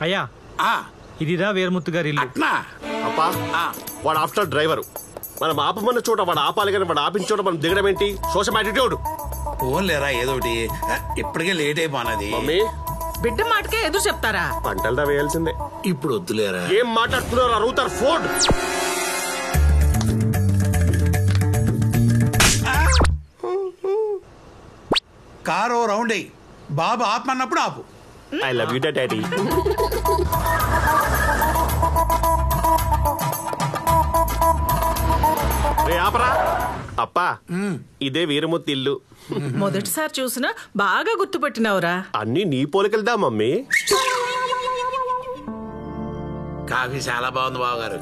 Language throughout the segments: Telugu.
అయ్యా ఇదిరా వీరముత్తు గారి ఇల్లు. అప్పా వాడు ఆఫ్టర్ డ్రైవరు. మనం ఆపమన్న చోట వాడు ఆపాలి కానీ వాడు ఆపిన చోట మనం దిగడం ఏంటి? Social attitude. ఫోన్ లేరా ఏదో ఒకటి, ఇప్పటికే లేట్ అయిపోనది. మమ్మీ బిడ్డ మాటకే ఎదురు చెప్తారా? పంటలదా వేయాల్సిందే. ఇప్పుడు వద్దులేరా. ఏం మాట్లాడుతున్నారు? అడుగుతారు ఫోన్. కారు రౌండ్ అయ్యి బాబు ఆపమన్నప్పుడు ఆపు. I love you daddy. రే ఆపరా. అప్పా ఇదే వీరముత్తి ఇల్లు. మొదటిసారి చూసినా బాగా గుర్తుపెట్టినవురా. అన్ని నీ పోలికలుదా మమ్మీ. కాఫీ చాలా బాగుంది బావగారు.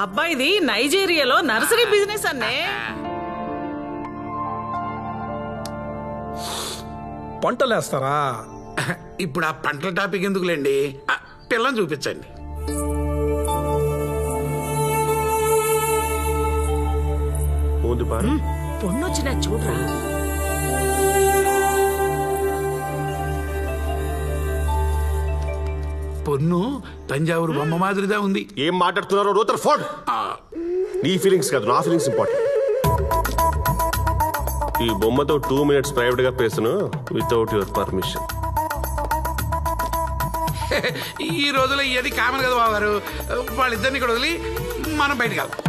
అబ్బాయిది నైజీరియాలో నర్సరీ బిజినెస్ అన్నే. పంటలేస్తారా? ఇప్పుడు ఆ పంటల టాపిక్ ఎందుకులేండి, పిల్లని చూపించండి. పొన్నొచ్చిన చూడరా. పొన్ను తంజావూరు బొమ్మ మాదిరిగా ఉంది. ఏం మాట్లాడుతున్నారో రూతర్ ఫోన్. నీ ఫీలింగ్స్ కాదు, నా ఫీలింగ్స్ ఇంపార్టెంట్. ఈ బొమ్మతో 2 minutes ప్రైవేట్ గా పేసును వితౌట్ యువర్ పర్మిషన్. ఈ రోజులో ఇది కామన్ కదా బావగారు. వాళ్ళిద్దరిని ఇక్కడ వదిలి మనం బయటకు వెళ్దాం.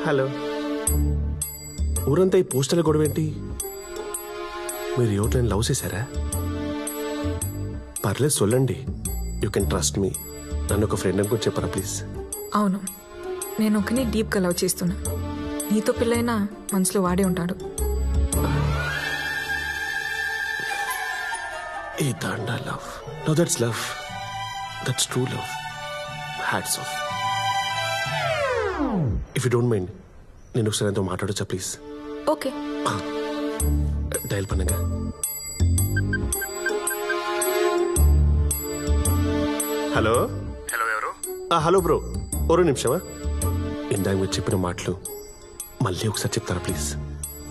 హలో, ఊరంతా ఈ పోస్టర్ల గొడవ ఏంటి? మీరు ఎవరిని లవ్ చేశారా? పర్లేదు సొల్లండి. You can trust me. నన్ను ఒక ఫ్రెండ్ అనుకుని చెప్పరా ప్లీజ్. అవును, నేను ఒకని డీప్గా లవ్ చేస్తున్నా. నీతో పిల్లైనా మనసులో వాడే ఉంటాడు. ఏ దండా love. No that's love. That's true love. Hats off. If you don't mind నేను ఒకసారి ఎంతో మాట్లాడొచ్చా ప్లీజ్? ఓకే. డయల్ பண்ணுங்க. హలో. హలో ఎవరు? హలో బ్రో, ఒక నిమిషమా. ఇందాక మీరు చెప్పిన మాటలు మళ్ళీ ఒకసారి చెప్తారా ప్లీజ్?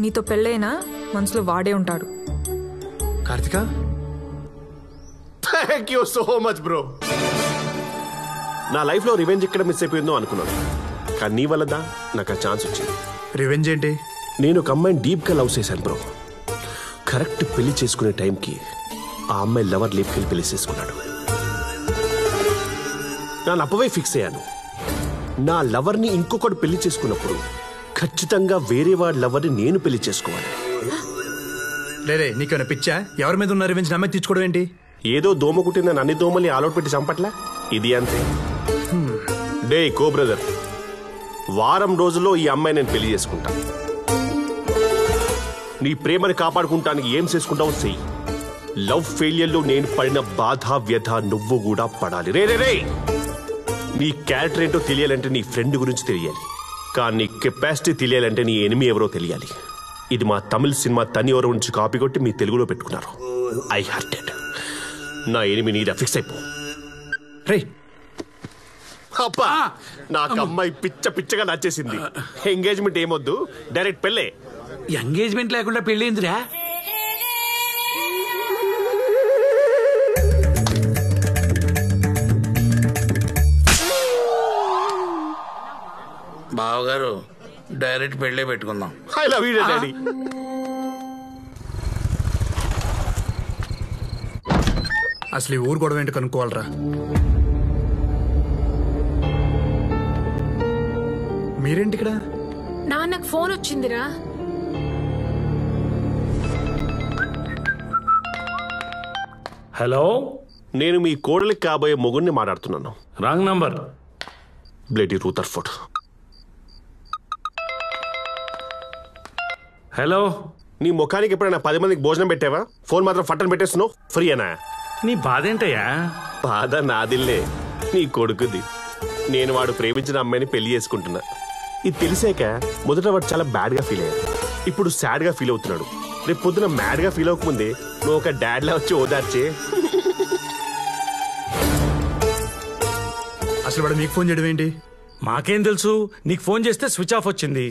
నీతో పెళ్ళైనా మనసులో వాడే ఉంటాడు. Karthika, thank you so much bro. నా లైఫ్ లో రివెంజ్ ఎక్కడ మిస్ అయిపోయిందో అనుకున్నాను, కానీ నీ వల్లదా నాకు ఆ ఛాన్స్ వచ్చింది. రివెంజ్ ఏంటి? నేను ఒక అమ్మాయిని డీప్ గా లవ్ చేశాను బ్రో. కరెక్ట్ పెళ్లి చేసుకునే టైంకి ఆ అమ్మాయి లవర్ లేపుకెళ్ళి పెళ్లి చేసుకున్నాడు. నా అప్పవే ఫిక్స్ అయ్యాను, నా లవర్ని ఇంకొకటి పెళ్లి చేసుకున్నప్పుడు ఖచ్చితంగా వేరే వాడి లవర్ని నేను పెళ్లి చేసుకోవాలి. లేదే, నీకేమైనా పిచ్చా? ఎవరి మీద ఉన్న రివెంజ్ నమ్మే తీర్చుకోవడం ఏంటి? ఏదో దోమ కుట్టిందని అన్ని దోమల్ని ఆలోట్ పెట్టి చంపట్లా, ఇది అంతే. డే కో బ్రదర్, వారం రోజుల్లో ఈ అమ్మాయి నేను పెళ్లి చేసుకుంటా. నీ ప్రేమని కాపాడుకుంటానికి ఏం చేసుకుంటావు చెయ్యి. లవ్ ఫెయిలియర్లో నేను పడిన బాధ వ్యధ నువ్వు కూడా పడాలి. రే రే రే, నీ క్యారెక్టర్ ఏంటో తెలియాలంటే నీ ఫ్రెండ్ గురించి తెలియాలి, కానీ నీ కెపాసిటీ తెలియాలంటే నీ ఎనిమి ఎవరో తెలియాలి. ఇది మా తమిళ సినిమా తని ఎవరో నుంచి కాపీ కొట్టి మీ తెలుగులో పెట్టుకున్నారు. I hearted. నా ఎనిమి నీదా, ఫిక్స్ అయిపో. రే అప్పా, నాకు అమ్మాయి పిచ్చ పిచ్చగా నచ్చేసింది. ఎంగేజ్మెంట్ ఏమొద్దు, డైరెక్ట్ పెళ్ళే. ఎంగేజ్మెంట్ లేకుండా పెళ్ళేందిరా? బావగారు డైరెక్ట్ పెళ్ళే పెట్టుకుందాం. I love you daddy. అసలు ఈ ఊరు గొడవ ఏంటి కనుక్కోవాలరా. మీరేంటి ఇక్కడ? నాన్నకు ఫోన్ వచ్చిందిరా. హలో, నేను మీ కోడలికి కాబోయే మొగుడిని మాట్లాడుతున్నాను. Wrong number. బ్లేడీ రూథర్ఫోర్డ్. హలో, నీ ముఖానికి ఎప్పుడైనా 10 మందికి భోజనం పెట్టావా? ఫోన్ మాత్రం ఫట్టని పెట్టేస్తున్నావు. ఫ్రీ అనా? నీ బాధ ఏంటయ్యా? బాధ నాదిల్లే, నీ కొడుకుది. నేను వాడు ప్రేమించిన అమ్మాయిని పెళ్లి చేసుకుంటున్నా. ఇది తెలిసాక మొదట వాడు చాలా బ్యాడ్ గా ఫీల్ అయ్యాడు, ఇప్పుడు సాడ్ గా ఫీల్ అవుతున్నాడు. రేపు పొద్దున మ్యాడ్ గా ఫీల్ అవ్వకముందే నువ్వు ఒక డాడ్ లా వచ్చి ఓదార్చే. అసలు వాడు మీకు ఫోన్ చేయడం ఏంటి? మాకేం తెలుసు, నీకు ఫోన్ చేస్తే స్విచ్ ఆఫ్ వచ్చింది.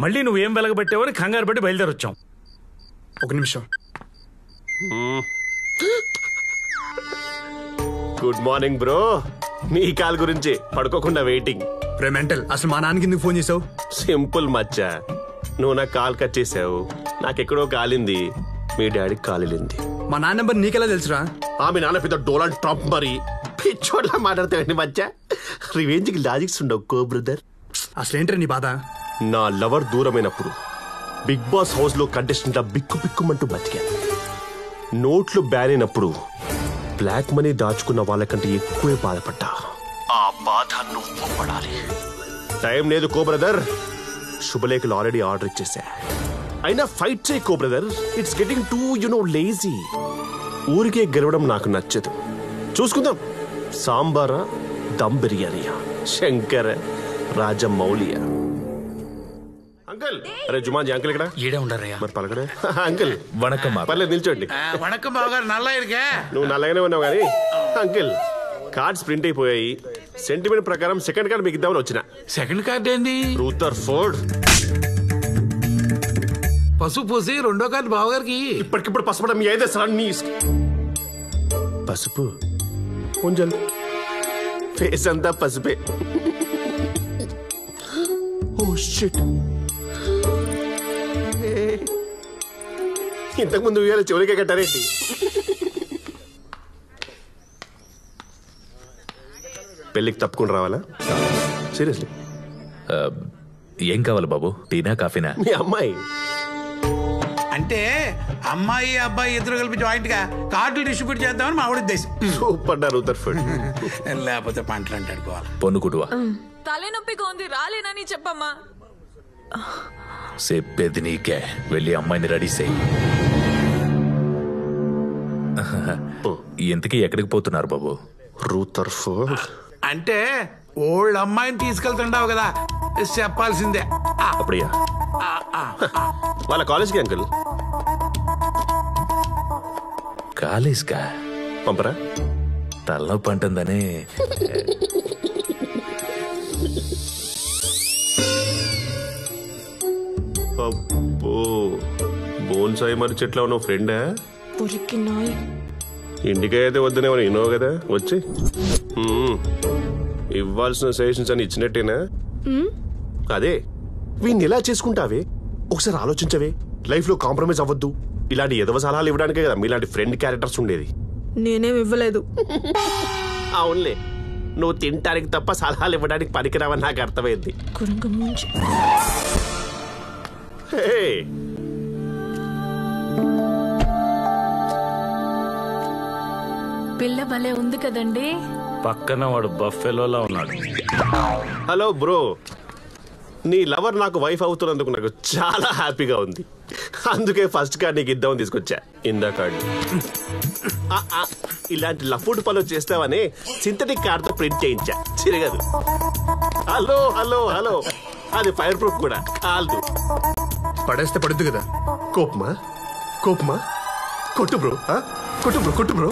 మళ్ళీ నువ్వేం వెలగబెట్టావని కంగారు పట్టి బయలుదేరొచ్చాం. ఒక నిమిషం. Good morning bro. నీ కాల్ గురించి పడుకోకుండా వెయిటింగ్. రే మెంటల్, అసలు మా నాన్నకి ఎందుకు ఫోన్ చేసావు? సింపుల్ మచ్చా, నువ్వు నాకు కాల్ కట్ చేసావు, నాకెక్కడో కాలింది, మీ డాడీకి కాలింది. మా నాన్న నెంబర్ నీకెలా తెలుసురా? ఆమె నాన్న పెద్ద డోనాల్డ్ ట్రంప్ మరి పిచ్చోడ్లా మాట్లాడతావండి మచ్చా. రివెంజ్కి లాజిక్స్ ఉండవు కో బ్రదర్. అసలు ఏంట్రా నీ బాధ? నా లవర్ దూరమైనప్పుడు బిగ్ బాస్ హౌస్ లో కంటెస్టెంట్ బిక్కు బిక్కుమంటూ బతికాను. నోట్లు బ్యాన్ అయినప్పుడు బ్లాక్ మనీ దాచుకున్న వాళ్ళకంటే ఎక్కువే బాధపడ్డా. ఆ బాధ నువ్వు పడాలి. టైం లేదు కో బ్రదర్. శుభలేఖలు ఆల్రెడీ ఆర్డర్ ఇచ్చేసా. అయినా ఫైట్ చేయి కో brother. It's getting too lazy. ఊరికే గెలవడం నాకు నచ్చదు. చూసుకుందాం. సాంబారా, దమ్ బిర్యానీయా, శంకర, రాజమౌళియా? అంకుల్, అరే జుమాన్జీ అంకుల్ ఇక్కడ ఈడే ఉండరయ్యా. మరి పలకడే. అంకుల్ వణకం. పర్లేదు నిల్చోండి. వణకం బావగారు, నల్లా ఇరుకే. నువ్వు నల్లగానే ఉన్నావు కానీ అంకుల్ కార్డ్స్ ప్రింట్ అయిపోయాయి. సెంటిమెంట్ ప్రకారం సెకండ్ కార్డ్ మీకు ఇద్దామని వచ్చిన. సెకండ్ కార్డ్ ఏంది? రూథర్ఫోర్డ్. పసుపు పూసి రెండో కార్డు బావగారికి. ఇప్పటికిప్పుడు పసుపడం మీ అయితే సార్ నీ పసుపు కొంచెం ఫేస్ అంతా పసుపే. Oh shit. ఇంతకుముందు ఉయ్యాల చెవులకే కట్టారేంటి? పెళ్ళికి తప్పుకుని రావాలా? సీరియస్లీ? ఏం కావాలి బాబు? టీనా, కాఫీనా? మీ అమ్మాయి అంటే అమ్మాయి అబ్బాయి ఇద్దరు కలిపి జాయింట్ గా కార్డులు డిస్ట్రిబ్యూట్ చేద్దామని మా ఉద్దేశం. Super Rutherford. లేకపోతే పంటలు అంటాడుకోవాలి. పొన్నుకుడువా? తలనొప్పిగా ఉంది, రాలేనని చెప్పమ్మా. చెప్పేది నీకే. వెళ్ళి అమ్మాయిని రెడీ చేయి. ఇంతకీ ఎక్కడికి పోతున్నారు బాబు? రూథర్ఫోర్డ్ అంటే ఓల్డ్ అమ్మాయిని తీసుకెళ్తుండావు కదా, చెప్పాల్సిందే. అప్పుడయ్యా వాళ్ళ కాలేజ్కి అంకుల్. కాలేజ్కా? పంపరా? తలనొప్పి అంటుందని. అబ్బో, బోన్సాయి మరి చెట్లో ఉన్నావు ఫ్రెండా? ఇంటికి అయితే వద్దనేమని విన్నావు కదా వచ్చి. ఇవ్వాల్సిన సజెషన్స్ అని ఇచ్చినట్టేనా? అదే వీడిని ఎలా చేసుకుంటావే ఒకసారి ఆలోచించవే. లైఫ్ లో కాంప్రమైజ్ అవ్వద్దు. ఇలాంటి ఎదవ సలహాలు ఇవ్వడానికే కదా మీలాంటి ఫ్రెండ్ క్యారెక్టర్స్ ఉండేది. నేనేం ఇవ్వలేదు. అవునులే, నువ్వు తింటానికి తప్ప సలహాలు ఇవ్వడానికి పనికిరావని నాకు అర్థమైంది. పిల్ల భలే ఉంది కదండి. పక్కన వాడు బఫెలోలా ఉన్నాడు. హలో బ్రో, నీ లవర్ నాకు వైఫ్ అవుతున్నందుకు నాకు చాలా హ్యాపీగా ఉంది. అందుకే ఫస్ట్ కార్డ్ నీకు ఇద్దామని తీసుకొచ్చా. ఇందా కార్డు. ఇలాంటి లఫుడ్ పనులు చేస్తావని సింథటిక్ కార్డ్ తో ప్రింట్ చేయించా. చిరగదు. హలో హలో హలో, అది ఫైర్ ప్రూఫ్ కూడా కాదు. పడేస్తే పడుద్దు కదా. కోపమా కోపమా? కొట్టు బ్రో, కొట్టు బ్రో, కొట్టు బ్రో.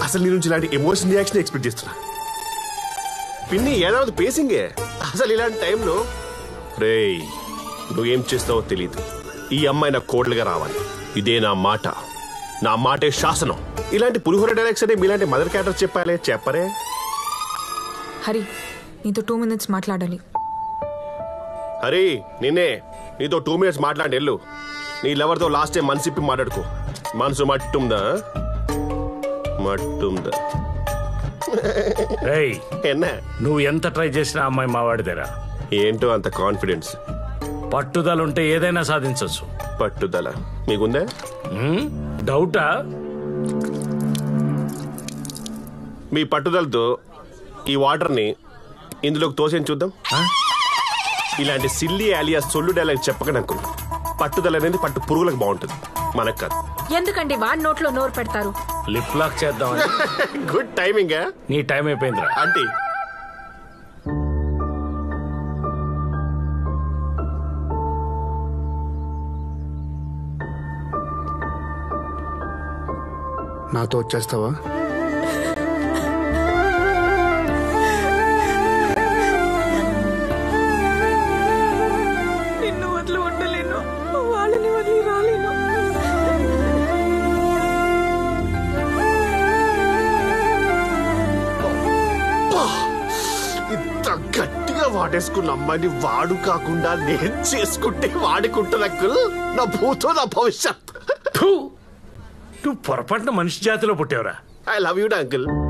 అసలు నీ నుంచి ఇలాంటి ఎమోషన్ రియాక్షన్ ఎక్స్పెక్ట్ చేస్తున్నా. పిన్ని ఏడాది పేసింగే. అసలు ఇలాంటి టైంలో రేయ్ నువ్వేం చేస్తావో తెలీదు. ఈ అమ్మాయి నాకు కోడలుగా రావాలి. ఇదే నా మాట. నా మాటే శాసనం. ఇలాంటి పులిహోర డైరెక్ట్స్ అంటే మీలాంటి మదర్ క్యారెక్టర్ చెప్పాలే చెప్పరే. హరి, నీతో 2 minutes మాట్లాడాలి. హరి, నిన్నే. నీతో 2 minutes మాట్లాడి వెళ్ళు. నీ లవర్తో లాస్ట్ టైం మనసిప్పి మాట్లాడుకో. మనసు మట్టుందా? మట్టుందా? ఏయ్, ఎన్నా నువ్వు ఎంత ట్రై చేసినా అమ్మాయి మావాడిదేరా. ఏంటో అంత కాన్ఫిడెన్స్. పట్టుదల ఉంటే ఏదైనా సాధించవచ్చు. పట్టుదల మీకుందా? డౌటా? మీ పట్టుదలతో ఈ వాటర్ని ఇందులోకి తోసేని చూద్దాం. ఇలాంటి సిల్లీ ఆలియా సొల్లు డైలాగ్ చెప్పకనే అనుకున్నా. పట్టుదల అనేది పట్టు పురుగులకు బాగుంటుంది, మనకు కాదు. ఎందుకండి వాడి నోట్లో నోరు పెడతారు? లిప్ లాక్ చేద్దామని. Good timing. నీ టైం అయిపోయిందిరా. ఆంటీ నాతో వచ్చేస్తావా? వాడేసుకున్న అమ్మాయిని వాడు కాకుండా నేను చేసుకుంటే వాడుకుంటాను అంకుల్. నా భూతో నా భవిష్యత్. ఫు! నువ్వు పొరపాటున మనిషి జాతిలో పుట్టావురా. I love you uncle.